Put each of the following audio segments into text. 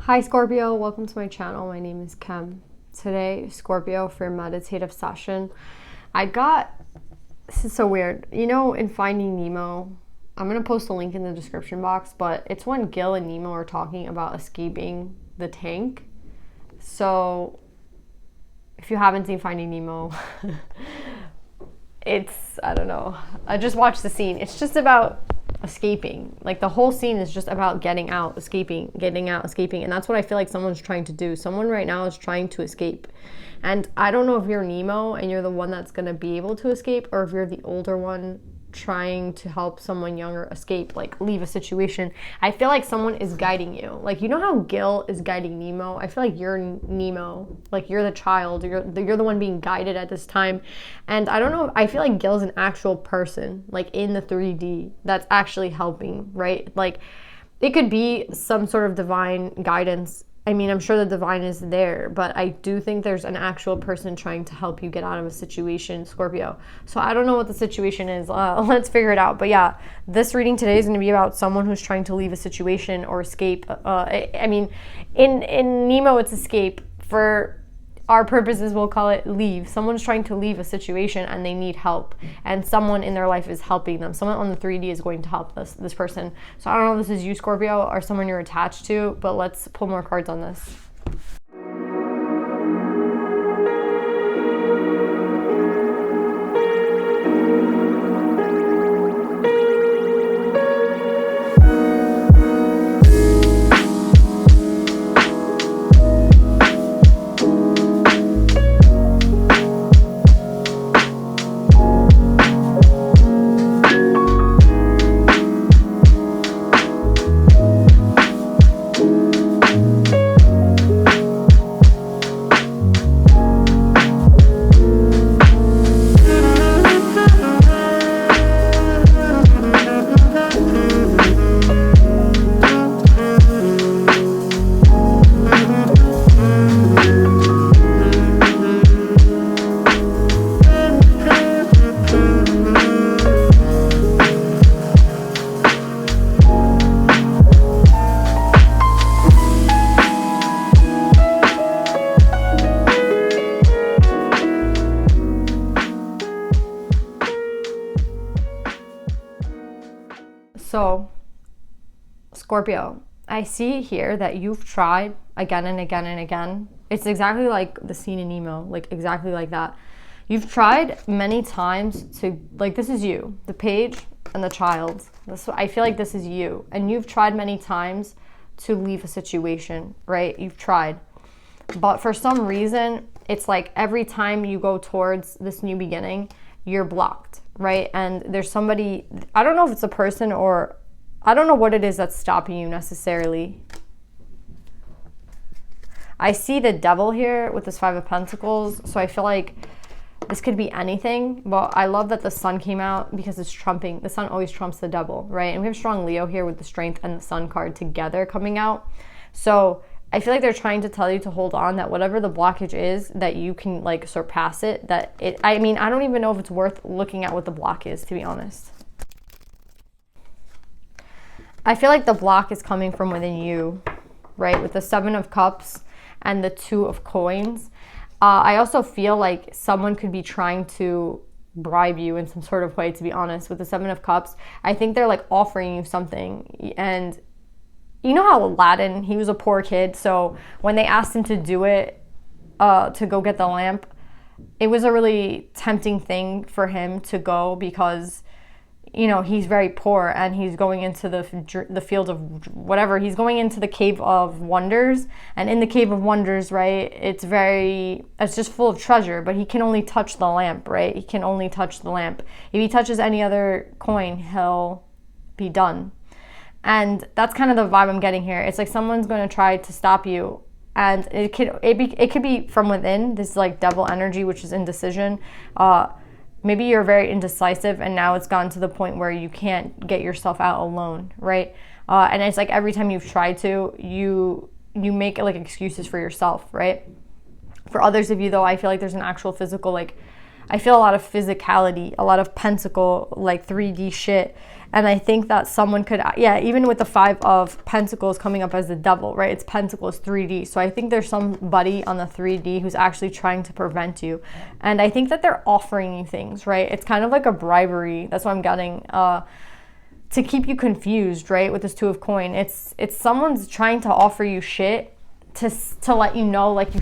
Hi Scorpio, welcome to my channel. My name is Kim. Today, Scorpio, for meditative session, this is so weird. You know, in Finding Nemo, I'm going to post a link in the description box, but it's when Gill and Nemo are talking about escaping the tank. So, if you haven't seen Finding Nemo, I don't know. I just watched the scene. It's just about escaping. Like, the whole scene is just about getting out, escaping, getting out, escaping. And that's what I feel like someone's trying to do. Someone right now is trying to escape. And I don't know if you're Nemo and you're the one that's going to be able to escape, or if you're the older one trying to help someone younger escape, like leave a situation. I feel like someone is guiding you. Like, you know how Gill is guiding Nemo? I feel like you're Nemo. Like, you're the child. You're the one being guided at this time. And I don't know. I feel like Gill's an actual person, like in the 3D, that's actually helping, right? Like, it could be some sort of divine guidance. I mean, I'm sure the divine is there, but I do think there's an actual person trying to help you get out of a situation, Scorpio. So I don't know what the situation is. Let's figure it out. But yeah, this reading today is going to be about someone who's trying to leave a situation or escape. I mean, in Nemo, it's escape. For our purposes, we'll call it leave. Someone's trying to leave a situation and they need help, and someone in their life is helping them. Someone on the 3D is going to help this person. So I don't know if this is you, Scorpio, or someone you're attached to, but let's pull more cards on this. So, Scorpio, I see here that you've tried again and again and again. It's exactly like the scene in Nemo, like exactly like that. You've tried many times to, like, this is you, the page and the child. I feel like this is you. And you've tried many times to leave a situation, right? You've tried. But for some reason, it's like every time you go towards this new beginning, you're blocked, right? And there's somebody, I don't know if it's a person, or I don't know what it is that's stopping you necessarily. I see the devil here with this 5 of Pentacles, so I feel like this could be anything. But I love that the sun came out because it's trumping. The sun always trumps the devil, right? And we have strong Leo here with the strength and the sun card together coming out. So I feel like they're trying to tell you to hold on, that whatever the blockage is, that you can like surpass it. I mean, I don't even know if it's worth looking at what the block is, to be honest. I feel like the block is coming from within you, right? With the 7 of Cups and the 2 of Coins. I also feel like someone could be trying to bribe you in some sort of way, to be honest. With the 7 of Cups, I think they're like offering you something. And you know how Aladdin, he was a poor kid, so when they asked him to do it, to go get the lamp, it was a really tempting thing for him to go, because, you know, he's very poor and he's going into the field of whatever. He's going into the Cave of Wonders, and in the Cave of Wonders, right, it's just full of treasure, but he can only touch the lamp, right? He can only touch the lamp. If he touches any other coin, he'll be done. And that's kind of the vibe I'm getting here. It's like someone's going to try to stop you, and it could be from within. This like devil energy, which is indecision. Maybe you're very indecisive, and now it's gone to the point where you can't get yourself out alone, right? And it's like every time you've tried to, you make like excuses for yourself, right? For others of you, though, I feel like there's an actual physical, like, I feel a lot of physicality, a lot of pentacle, like 3D shit. And I think that someone could, yeah, even with the 5 of Pentacles coming up as the devil, right? It's Pentacles 3D. So I think there's somebody on the 3D who's actually trying to prevent you. And I think that they're offering you things, right? It's kind of like a bribery. That's what I'm getting. To keep you confused, right? With this 2 of coin. It's someone's trying to offer you shit to let you know, like, you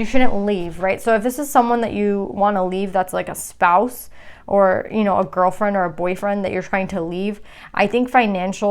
shouldn't leave, right? So if this is someone that you want to leave, that's like a spouse, or, you know, a girlfriend or a boyfriend that you're trying to leave, I think finances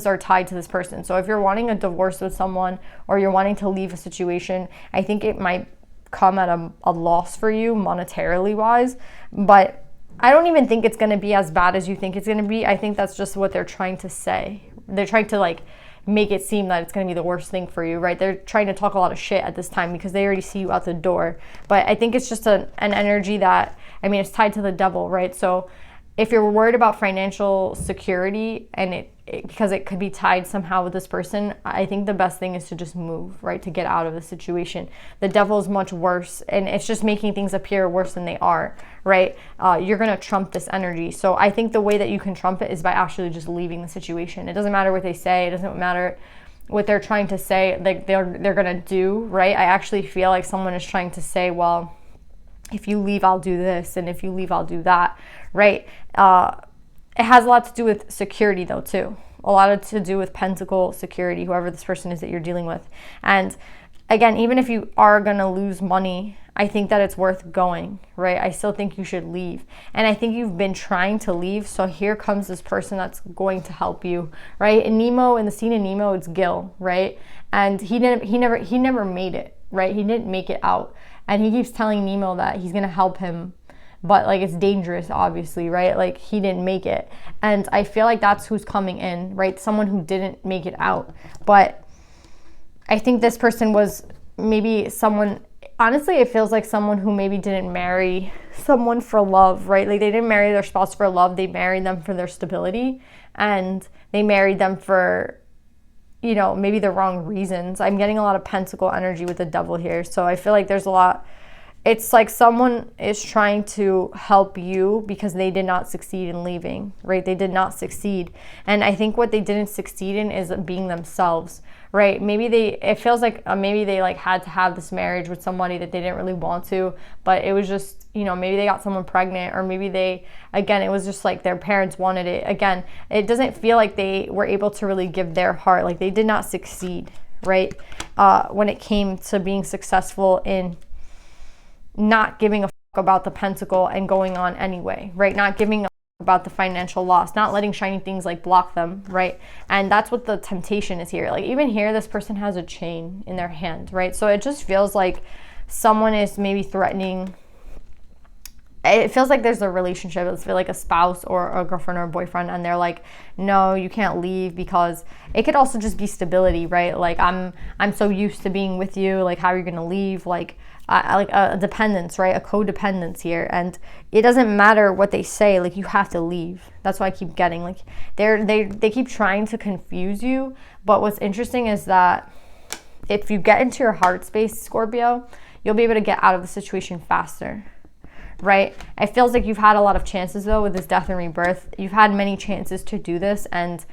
are tied to this person. So if you're wanting a divorce with someone, or you're wanting to leave a situation, I think it might come at a loss for you monetarily wise, but I don't even think it's going to be as bad as you think it's going to be. I think that's just what they're trying to say. They're trying to like make it seem that it's going to be the worst thing for you, right? They're trying to talk a lot of shit at this time because they already see you out the door. But I think it's just an energy that, I mean, it's tied to the devil, right? So if you're worried about financial security and because it could be tied somehow with this person, I think the best thing is to just move, right? To get out of the situation. The devil is much worse, and it's just making things appear worse than they are, right? You're going to trump this energy. So I think the way that you can trump it is by actually just leaving the situation. It doesn't matter what they say. It doesn't matter what they're trying to say, like they're going to do, right? I actually feel like someone is trying to say, well, if you leave, I'll do this, and if you leave, I'll do that, right? It has a lot to do with security, though, too. A lot to do with pentacle security, whoever this person is that you're dealing with. And again, even if you are going to lose money, I think that it's worth going, right? I still think you should leave. And I think you've been trying to leave, so here comes this person that's going to help you, right? In Nemo, in the scene in Nemo, it's Gill, right? And he never made it, right? He didn't make it out. And he keeps telling Nemo that he's going to help him, but like it's dangerous, obviously, right? Like he didn't make it. And I feel like that's who's coming in, right? Someone who didn't make it out. But I think this person was maybe someone, honestly, it feels like someone who maybe didn't marry someone for love, right? Like they didn't marry their spouse for love. They married them for their stability, and they married them for, you know, maybe the wrong reasons. I'm getting a lot of pentacle energy with the devil here. So I feel like there's a lot. It's like someone is trying to help you because they did not succeed in leaving, right? They did not succeed. And I think what they didn't succeed in is being themselves, right? Maybe it feels like maybe they like had to have this marriage with somebody that they didn't really want to, but it was just, you know, maybe they got someone pregnant, or maybe it was just like their parents wanted it. Again, it doesn't feel like they were able to really give their heart. Like they did not succeed, right? When it came to being successful in not giving a fuck about the pentacle and going on anyway, right? Not giving a fuck about the financial loss, not letting shiny things like block them, right? And that's what the temptation is here. Like even here, this person has a chain in their hand, right? So it just feels like someone is maybe threatening. It feels like there's a relationship. It's like a spouse or a girlfriend or a boyfriend, and they're like, no, you can't leave, because it could also just be stability, right? Like I'm so used to being with you. Like how are you gonna leave? Like like a dependence, right? A codependence here. And it doesn't matter what they say, like you have to leave. That's why I keep getting like they keep trying to confuse you. But what's interesting is that if you get into your heart space, Scorpio, you'll be able to get out of the situation faster, right? It feels like you've had a lot of chances though with this death and rebirth. You've had many chances to do this, and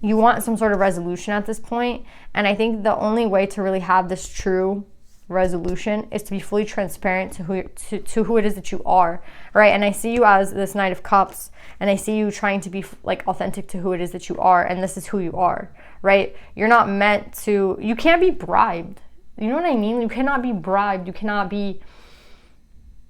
you want some sort of resolution at this point. And I think the only way to really have this true resolution is to be fully transparent to who it is that you are, right? And I see you as this Knight of Cups, and I see you trying to be like authentic to who it is that you are, and this is who you are, right? You're not meant to, you can't be bribed. You know what I mean? You cannot be bribed. You cannot be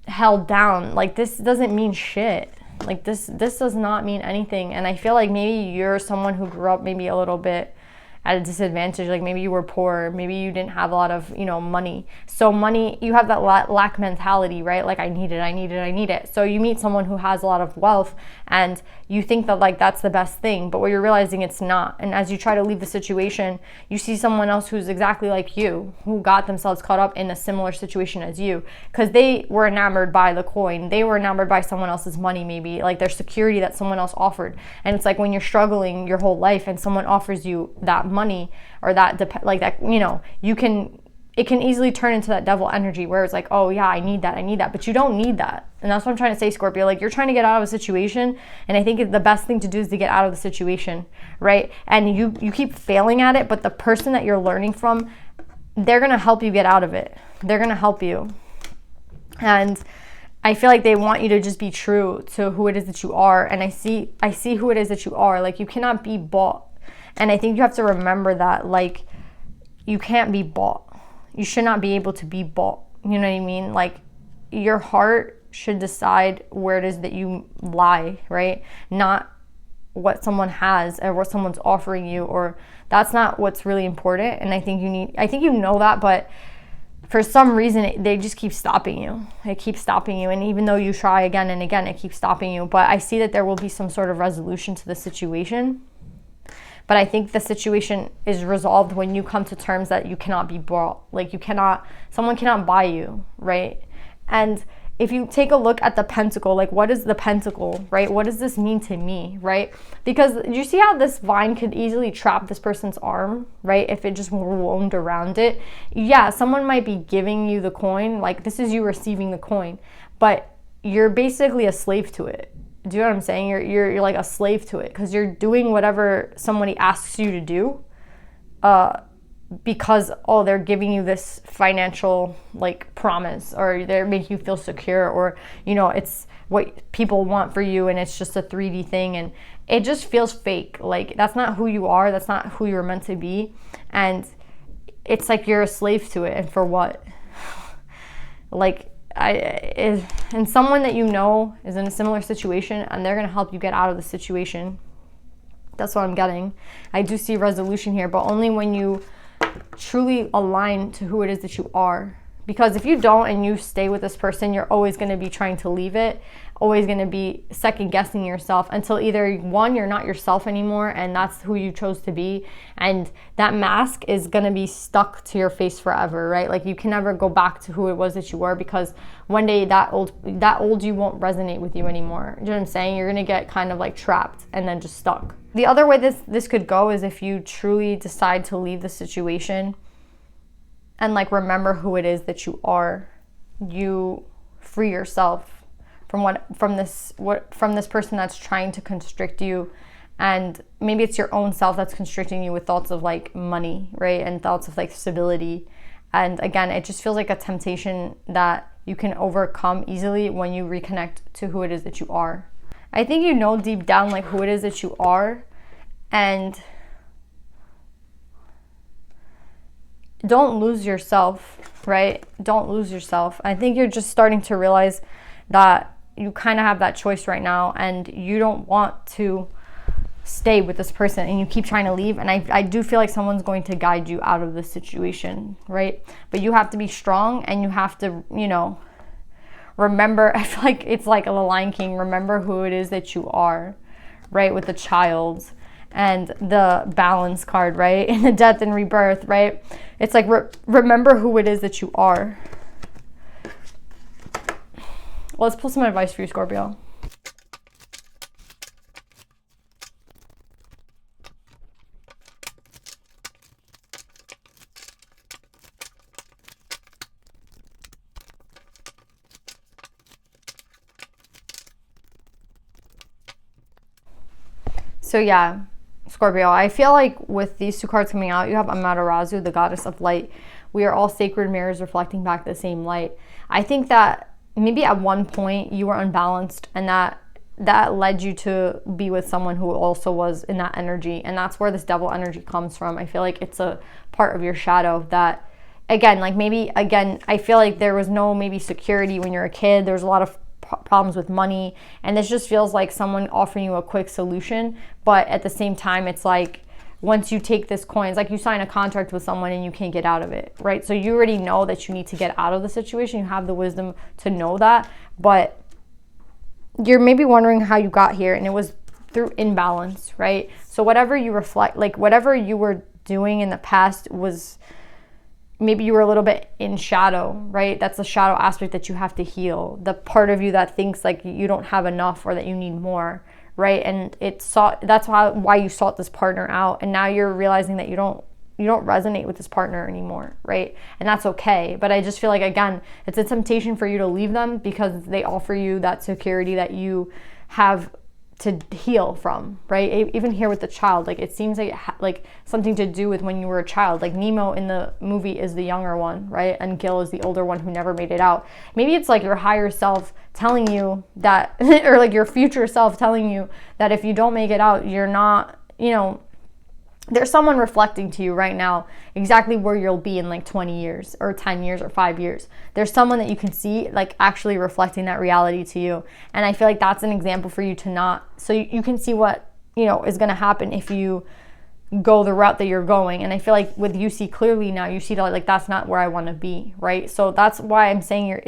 held down. Like this doesn't mean shit. Like this does not mean anything. And I feel like maybe you're someone who grew up maybe a little bit at a disadvantage. Like maybe you were poor, maybe you didn't have a lot of, you know, money. So money, you have that lack mentality, right? Like I need it. So you meet someone who has a lot of wealth, and you think that like that's the best thing, but what you're realizing it's not. And as you try to leave the situation, you see someone else who's exactly like you, who got themselves caught up in a similar situation as you, because they were enamored by the coin. They were enamored by someone else's money, maybe like their security that someone else offered. And it's like when you're struggling your whole life and someone offers you that money or that, like that, you know, you can it can easily turn into that devil energy where it's like, oh yeah, I need that, but you don't need that. And that's what I'm trying to say, Scorpio. Like, you're trying to get out of a situation, and I think the best thing to do is to get out of the situation, right? And you keep failing at it, but the person that you're learning from, they're gonna help you get out of it. They're gonna help you. And I feel like they want you to just be true to who it is that you are. And I see who it is that you are. Like, you cannot be bought. And I think you have to remember that, like, you can't be bought. You should not be able to be bought. You know what I mean? Like, your heart should decide where it is that you lie, right? Not what someone has or what someone's offering you, or that's not what's really important. And I think you know that, but for some reason, they just keep stopping you. It keeps stopping you. And even though you try again and again, it keeps stopping you. But I see that there will be some sort of resolution to the situation. But I think the situation is resolved when you come to terms that you cannot be bought. Like, someone cannot buy you, right? And if you take a look at the pentacle, like, what is the pentacle, right? What does this mean to me, right? Because you see how this vine could easily trap this person's arm, right? If it just were wound around it. Yeah, someone might be giving you the coin, like, this is you receiving the coin, but you're basically a slave to it. Do you know what I'm saying? You're like a slave to it, because you're doing whatever somebody asks you to do, because they're giving you this financial, like, promise, or they're making you feel secure, or it's what people want for you, and it's just a 3D thing, and it just feels fake. Like, that's not who you are. That's not who you're meant to be, and it's like you're a slave to it. And for what? Like, and someone that you know is in a similar situation, and they're going to help you get out of the situation. That's what I'm getting. I do see resolution here, but only when you truly align to who it is that you are. Because if you don't, and you stay with this person, you're always going to be trying to leave it, always going to be second guessing yourself, until either one, you're not yourself anymore, and that's who you chose to be, and that mask is going to be stuck to your face forever, right? Like, you can never go back to who it was that you were, because one day that old you won't resonate with you anymore. Do you know what I'm saying? You're going to get kind of like trapped and then just stuck. The other way this could go is if you truly decide to leave the situation and, like, remember who it is that you are. You free yourself from this person that's trying to constrict you, and maybe it's your own self that's constricting you with thoughts of, like, money, right? And thoughts of, like, stability. And again, it just feels like a temptation that you can overcome easily when you reconnect to who it is that you are. I think you know deep down, like, who it is that you are, and don't lose yourself, right? Don't lose yourself. I think you're just starting to realize that you kind of have that choice right now, and you don't want to stay with this person, and you keep trying to leave. And I do feel like someone's going to guide you out of this situation, right? But you have to be strong, and you have to, remember, I feel like it's like a Lion King, remember who it is that you are, right? With the child and the balance card, right? And the death and rebirth, right? It's like, remember who it is that you are. Well, let's pull some advice for you, Scorpio. So yeah, Scorpio, I feel like with these two cards coming out, you have Amaterasu, the goddess of light. We are all sacred mirrors reflecting back the same light. I think that maybe at one point you were unbalanced, and that led you to be with someone who also was in that energy. And that's where this devil energy comes from. I feel like it's a part of your shadow that, again, I feel like there was no maybe security when you're a kid. There's a lot of problems with money, and this just feels like someone offering you a quick solution. But at the same time, it's like, once you take this coin, it's like you sign a contract with someone and you can't get out of it, right? So you already know that you need to get out of the situation. You have the wisdom to know that, but you're maybe wondering how you got here, and it was through imbalance, right? So whatever you reflect, like whatever you were doing in the past was, maybe you were a little bit in shadow, right? That's the shadow aspect that you have to heal. The part of you that thinks like you don't have enough or that you need more, right? And that's why you sought this partner out. And now you're realizing that you don't resonate with this partner anymore, right? And that's okay. But I just feel like, again, it's a temptation for you to leave them because they offer you that security that you have to heal from, right? Even here with the child, like it seems like something to do with when you were a child. Like Nemo in the movie is the younger one, right? And Gill is the older one who never made it out. Maybe it's like your higher self telling you that, or like your future self telling you that if you don't make it out, you're not, you know, there's someone reflecting to you right now exactly where you'll be in like 20 years or 10 years or 5 years. There's someone that you can see like actually reflecting that reality to you. And I feel like that's an example for you to not, so you can see what, you know, is going to happen if you go the route that you're going. And I feel like with you see clearly now, you see that like that's not where I want to be, right? So that's why I'm saying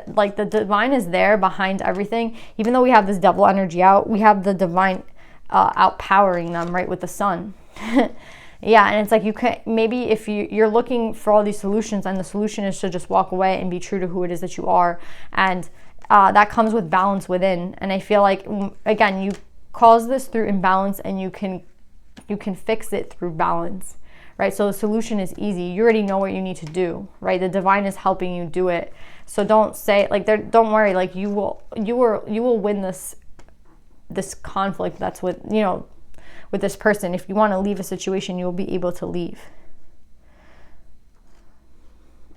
like the divine is there behind everything. Even though we have this devil energy out, we have the divine outpowering them, right, with the sun. Yeah, and it's like you can, maybe if you're looking for all these solutions, and the solution is to just walk away and be true to who it is that you are, and that comes with balance within. And I feel like, again, you cause this through imbalance, and you can fix it through balance, right? So the solution is easy. You already know what you need to do, right? The divine is helping you do it. So don't say like, don't worry, like you will win this conflict that's with, you know, with this person. If you want to leave a situation, you'll be able to leave.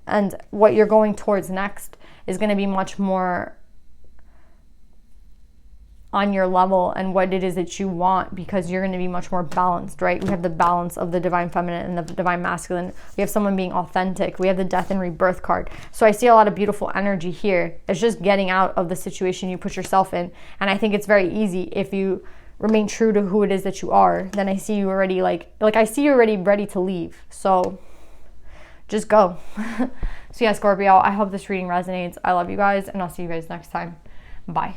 And what you're going towards next is going to be much more on your level and what it is that you want, because you're going to be much more balanced, right? We have the balance of the divine feminine and the divine masculine. We have someone being authentic. We have the death and rebirth card. So I see a lot of beautiful energy here. It's just getting out of the situation you put yourself in. And I think it's very easy if you remain true to who it is that you are. Then I see you already like I see you already ready to leave. So just go. So yeah, Scorpio, I hope this reading resonates. I love you guys, and I'll see you guys next time. Bye.